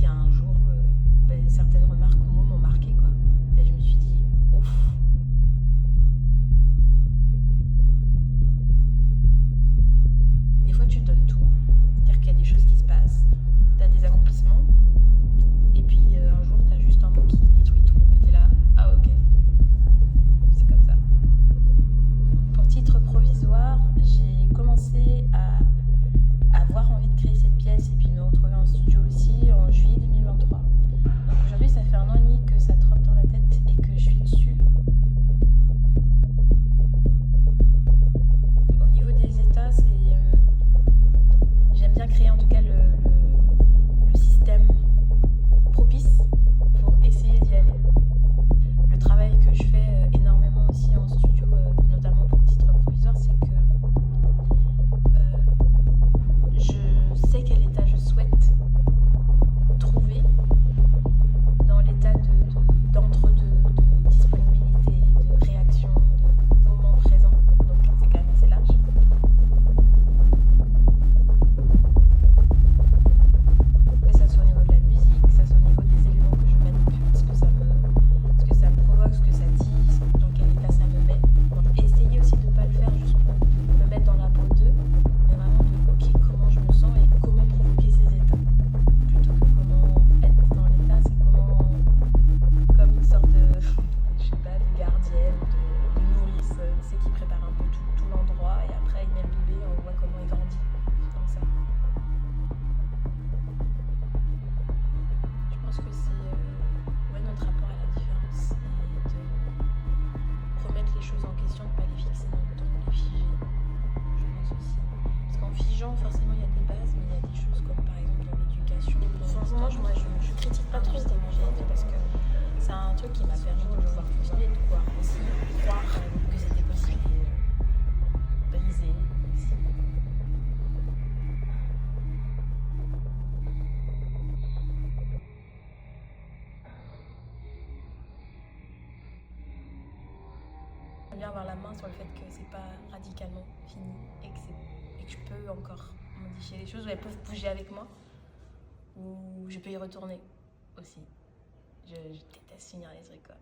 qu'il y a un jour, certaines remarques ou mots m'ont marqué, quoi. Et je me suis dit, ouf. Des fois, tu donnes tout. C'est-à-dire qu'il y a des choses qui se passent, tu as des accomplissements, et puis un jour, tu as juste un mot qui détruit tout, et tu es là, ah ok, c'est comme ça. Pour titre provisoire, j'ai commencé à avoir envie de créer cette pièce et puis me retrouver en studio aussi en juillet 2023. Donc aujourd'hui, ça fait 1 an et demi que ça trotte dans la tête et que je suis dessus. Au niveau des états, j'aime bien créer en tout cas le système propice pour essayer d'y aller. Le travail que je fais énormément aussi en studio, notamment pour titre provisoire, c'est que je sais quel état je souhaite trouver dans l'état d'entre-deux, de disponibilité, de réaction, de moment présent. Donc c'est quand même assez large. Que ça soit au niveau de la musique, que ça soit au niveau des éléments que je manipule, ce que ça me provoque, ce que ça dit, dans quel état ça me met. Essayer aussi de ne pas le faire juste pour me mettre dans la peau d'eux, mais vraiment de ok, comment je me sens et comment provoquer ces états. Plutôt que comment être dans l'état, c'est comment, comme une sorte de, je sais pas, de gardienne, de nourrice, c'est qui prépare un peu tout l'endroit et après il met le bébé, on voit comment il grandit. Comme ça. Je pense que c'est notre rapport à la différence et de remettre les choses en question, de ne pas les fixer dans le temps, de les figer. Je pense aussi. Parce qu'en figeant, forcément, il y a des bases, mais il y a des choses comme par exemple dans l'éducation. Franchement, moi, je critique pas trop ce démanger parce que c'est un truc qui m'a permis de pouvoir continuer, de pouvoir aussi croire que c'était possible et briser aussi. J'aime bien avoir la main sur le fait que c'est pas radicalement fini et que je peux encore modifier les choses, ou elles peuvent bouger avec moi, ou je peux y retourner aussi. Je déteste finir les trucs, quoi.